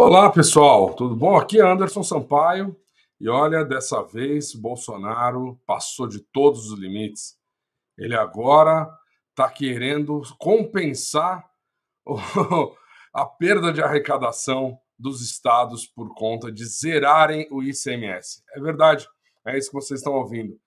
Olá, pessoal, tudo bom? Aqui é Anderson Sampaio e olha, dessa vez Bolsonaro passou de todos os limites. Ele agora está querendo compensar a perda de arrecadação dos estados por conta de zerarem o ICMS. É verdade, é isso que vocês estão ouvindo.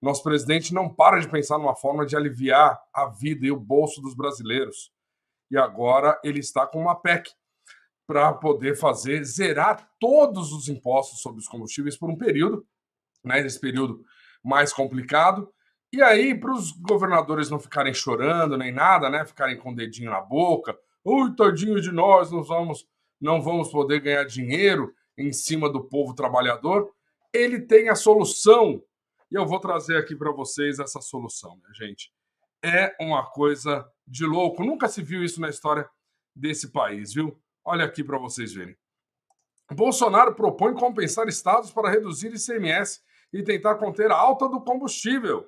Nosso presidente não para de pensar numa forma de aliviar a vida e o bolso dos brasileiros. E agora ele está com uma PEC para poder fazer zerar todos os impostos sobre os combustíveis por um período, né, esse período mais complicado. E aí, para os governadores não ficarem chorando nem nada, né, ficarem com o dedinho na boca, ui, tadinho de nós, não vamos poder ganhar dinheiro em cima do povo trabalhador, ele tem a solução. E eu vou trazer aqui para vocês essa solução, minha gente. É uma coisa de louco. Nunca se viu isso na história desse país, viu? Olha aqui para vocês verem. Bolsonaro propõe compensar estados para reduzir ICMS e tentar conter a alta do combustível.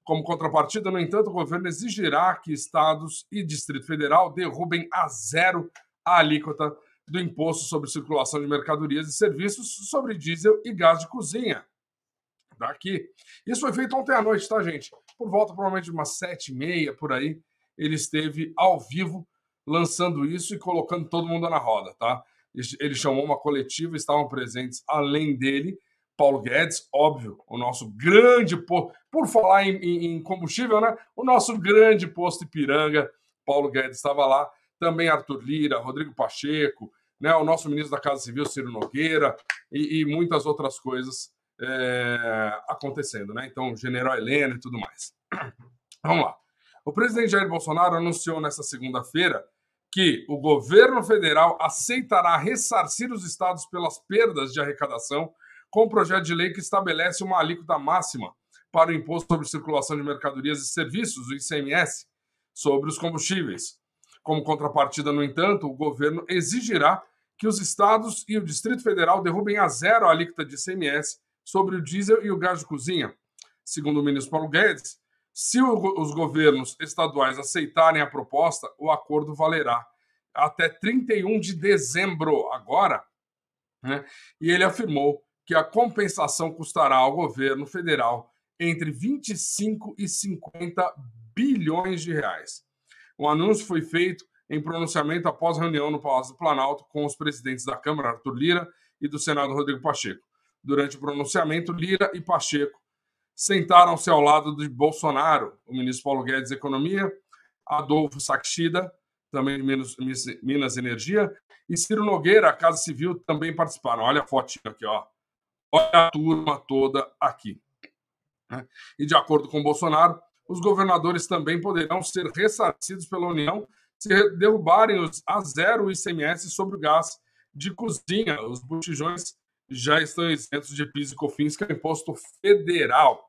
Como contrapartida, no entanto, o governo exigirá que estados e Distrito Federal derrubem a zero a alíquota do imposto sobre circulação de mercadorias e serviços sobre diesel e gás de cozinha. Daqui. Isso foi feito ontem à noite, tá, gente? Por volta, provavelmente, de umas 7h30, por aí, ele esteve ao vivo lançando isso e colocando todo mundo na roda, tá? Ele chamou uma coletiva, estavam presentes, além dele, Paulo Guedes, óbvio, o nosso grande posto, por falar em combustível, né? O nosso grande posto Ipiranga, Paulo Guedes estava lá, também Arthur Lira, Rodrigo Pacheco, né? O nosso ministro da Casa Civil, Ciro Nogueira, e muitas outras coisas acontecendo, né? Então, General Helena e tudo mais. Vamos lá. O presidente Jair Bolsonaro anunciou nesta segunda-feira que o governo federal aceitará ressarcir os estados pelas perdas de arrecadação com um projeto de lei que estabelece uma alíquota máxima para o Imposto sobre Circulação de Mercadorias e Serviços, o ICMS, sobre os combustíveis. Como contrapartida, no entanto, o governo exigirá que os estados e o Distrito Federal derrubem a zero a alíquota de ICMS sobre o diesel e o gás de cozinha. Segundo o ministro Paulo Guedes, se os governos estaduais aceitarem a proposta, o acordo valerá até 31 de dezembro agora, né? E ele afirmou que a compensação custará ao governo federal entre 25 e 50 bilhões de reais. O anúncio foi feito em pronunciamento após reunião no Palácio do Planalto com os presidentes da Câmara, Arthur Lira, e do Senado, Rodrigo Pacheco. Durante o pronunciamento, Lira e Pacheco sentaram-se ao lado de Bolsonaro, o ministro Paulo Guedes da Economia, Adolfo Saxida, também de Minas Energia, e Ciro Nogueira, a Casa Civil, também participaram. Olha a fotinha aqui, ó. Olha a turma toda aqui. E de acordo com Bolsonaro, os governadores também poderão ser ressarcidos pela União se derrubarem a zero ICMS sobre o gás de cozinha. Os botijões já estão isentos de PIS e COFINS, que é o imposto federal,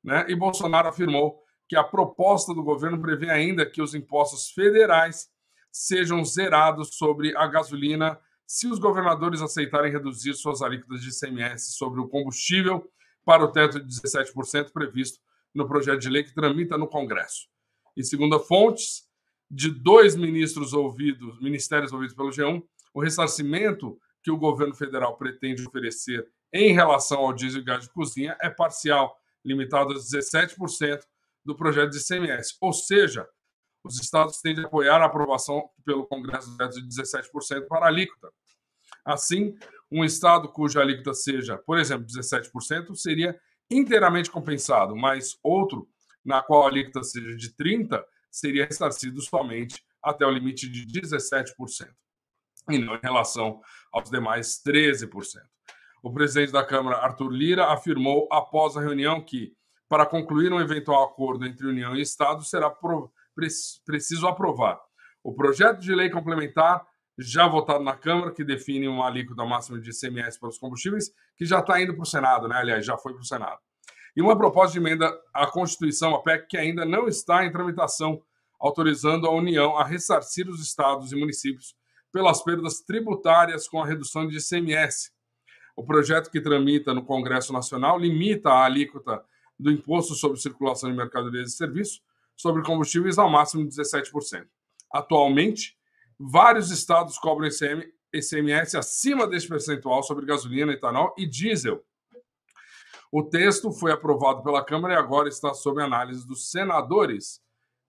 né? E Bolsonaro afirmou que a proposta do governo prevê ainda que os impostos federais sejam zerados sobre a gasolina se os governadores aceitarem reduzir suas alíquotas de ICMS sobre o combustível para o teto de 17% previsto no projeto de lei que tramita no Congresso. E segundo fontes de dois ministérios ouvidos pelo G1, o ressarcimento que o governo federal pretende oferecer em relação ao diesel e gás de cozinha é parcial, limitado a 17% do projeto de ICMS. Ou seja, os estados têm de apoiar a aprovação pelo Congresso do teto de 17% para a alíquota. Assim, um estado cuja alíquota seja, por exemplo, 17%, seria inteiramente compensado, mas outro, na qual a alíquota seja de 30%, seria ressarcido somente até o limite de 17%, e não em relação aos demais 13%. O presidente da Câmara, Arthur Lira, afirmou após a reunião que, para concluir um eventual acordo entre União e Estado, será preciso aprovar o projeto de lei complementar já votado na Câmara, que define uma alíquota máxima de ICMS para os combustíveis, que já está indo para o Senado, né? Aliás, já foi para o Senado. E uma proposta de emenda à Constituição, a PEC, que ainda não está em tramitação, autorizando a União a ressarcir os estados e municípios pelas perdas tributárias com a redução de ICMS. O projeto que tramita no Congresso Nacional limita a alíquota do Imposto sobre Circulação de Mercadorias e Serviços sobre combustíveis ao máximo de 17%. Atualmente, vários estados cobram ICMS acima deste percentual sobre gasolina, etanol e diesel. O texto foi aprovado pela Câmara e agora está sob análise dos senadores.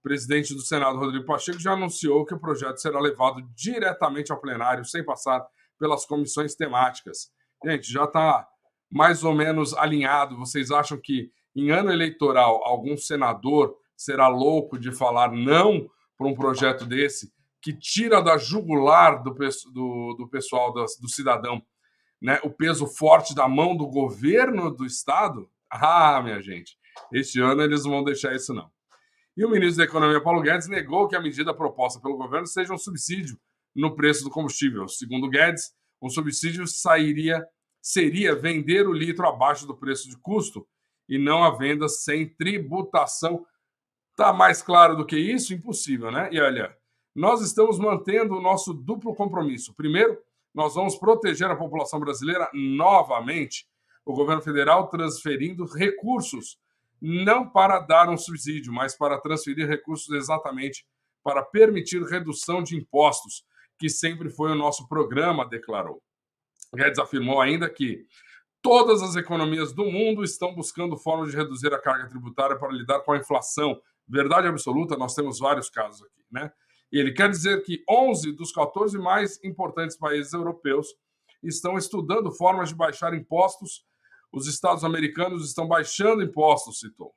O presidente do Senado, Rodrigo Pacheco, já anunciou que o projeto será levado diretamente ao plenário, sem passar pelas comissões temáticas. Gente, já está mais ou menos alinhado. Vocês acham que em ano eleitoral algum senador será louco de falar não para um projeto desse que tira da jugular do pessoal, do cidadão, né, o peso forte da mão do governo do Estado? Ah, minha gente, este ano eles não vão deixar isso, não. E o ministro da Economia, Paulo Guedes, negou que a medida proposta pelo governo seja um subsídio no preço do combustível. Segundo Guedes, um subsídio seria vender o litro abaixo do preço de custo e não a venda sem tributação. Tá mais claro do que isso? Impossível, né? E olha, nós estamos mantendo o nosso duplo compromisso. Primeiro, nós vamos proteger a população brasileira novamente. O governo federal transferindo recursos, não para dar um subsídio, mas para transferir recursos exatamente para permitir redução de impostos, que sempre foi o nosso programa, declarou. Guedes afirmou ainda que todas as economias do mundo estão buscando formas de reduzir a carga tributária para lidar com a inflação. Verdade absoluta, nós temos vários casos aqui, né? E ele quer dizer que 11 dos 14 mais importantes países europeus estão estudando formas de baixar impostos. Os Estados americanos estão baixando impostos, citou.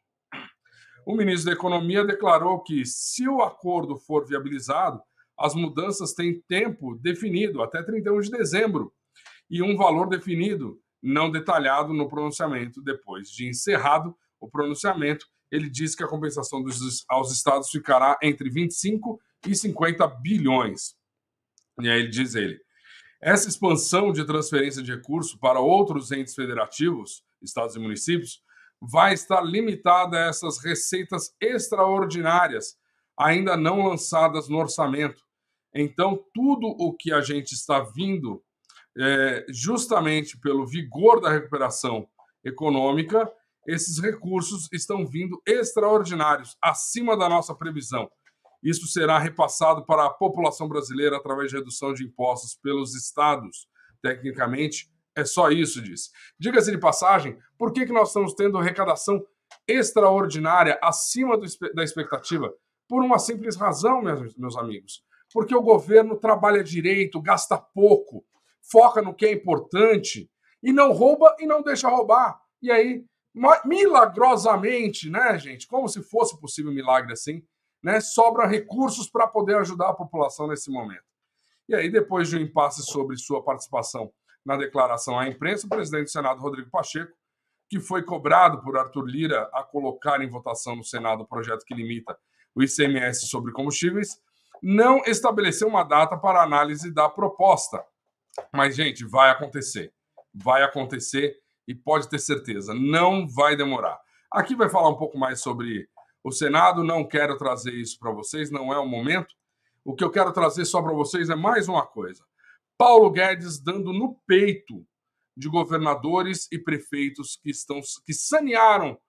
O ministro da Economia declarou que, se o acordo for viabilizado, as mudanças têm tempo definido, até 31 de dezembro, e um valor definido, não detalhado no pronunciamento. Depois de encerrado o pronunciamento, ele disse que a compensação aos estados ficará entre 25 e 50 bilhões. E aí diz ele, essa expansão de transferência de recursos para outros entes federativos, estados e municípios, vai estar limitada a essas receitas extraordinárias, ainda não lançadas no orçamento. Então, tudo o que a gente está vindo, justamente pelo vigor da recuperação econômica, esses recursos estão vindo extraordinários, acima da nossa previsão. Isso será repassado para a população brasileira através de redução de impostos pelos estados. Tecnicamente, é só isso, disse. Diga-se de passagem, por que nós estamos tendo arrecadação extraordinária acima da expectativa? Por uma simples razão, meus amigos. Porque o governo trabalha direito, gasta pouco, foca no que é importante e não rouba e não deixa roubar. E aí, milagrosamente, né, gente? Como se fosse possível um milagre assim, né? Sobram recursos para poder ajudar a população nesse momento. E aí, depois de um impasse sobre sua participação na declaração à imprensa, o presidente do Senado, Rodrigo Pacheco, que foi cobrado por Arthur Lira a colocar em votação no Senado o projeto que limita o ICMS sobre combustíveis, não estabeleceu uma data para análise da proposta. Mas, gente, vai acontecer. Vai acontecer e pode ter certeza, não vai demorar. Aqui vai falar um pouco mais sobre o Senado, não quero trazer isso para vocês, não é o momento. O que eu quero trazer só para vocês é mais uma coisa. Paulo Guedes dando no peito de governadores e prefeitos que sanearam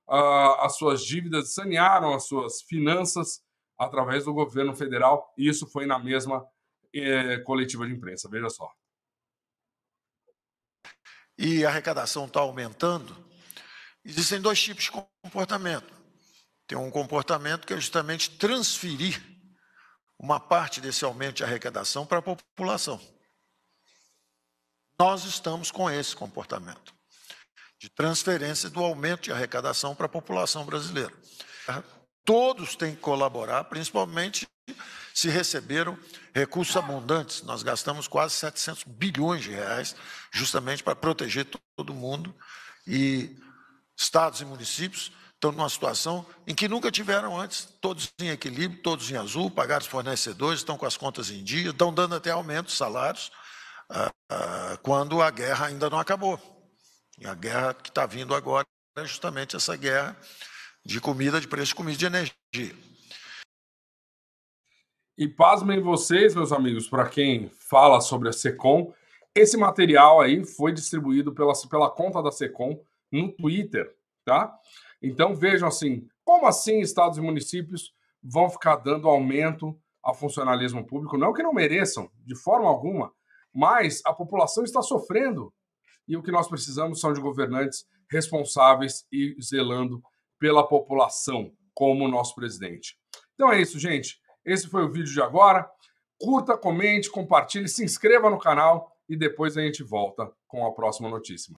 as suas dívidas, sanearam as suas finanças através do governo federal, e isso foi na mesma coletiva de imprensa. Veja só. E a arrecadação está aumentando. Existem dois tipos de comportamento. Tem um comportamento que é justamente transferir uma parte desse aumento de arrecadação para a população. Nós estamos com esse comportamento de transferência do aumento de arrecadação para a população brasileira. Todos têm que colaborar, principalmente se receberam recursos abundantes. Nós gastamos quase 700 bilhões de reais justamente para proteger todo mundo, e estados e municípios estão numa situação em que nunca tiveram antes, todos em equilíbrio, todos em azul, pagaram os fornecedores, estão com as contas em dia, estão dando até aumento de salários, quando a guerra ainda não acabou. E a guerra que está vindo agora é justamente essa guerra de comida, de preço de comida e de energia. E pasmem vocês, meus amigos, para quem fala sobre a Secom, esse material aí foi distribuído pela conta da Secom no Twitter, tá? Então vejam assim, como assim estados e municípios vão ficar dando aumento ao funcionalismo público? Não que não mereçam, de forma alguma, mas a população está sofrendo. E o que nós precisamos são de governantes responsáveis e zelando pela população, como o nosso presidente. Então é isso, gente. Esse foi o vídeo de agora. Curta, comente, compartilhe, se inscreva no canal e depois a gente volta com a próxima notícia.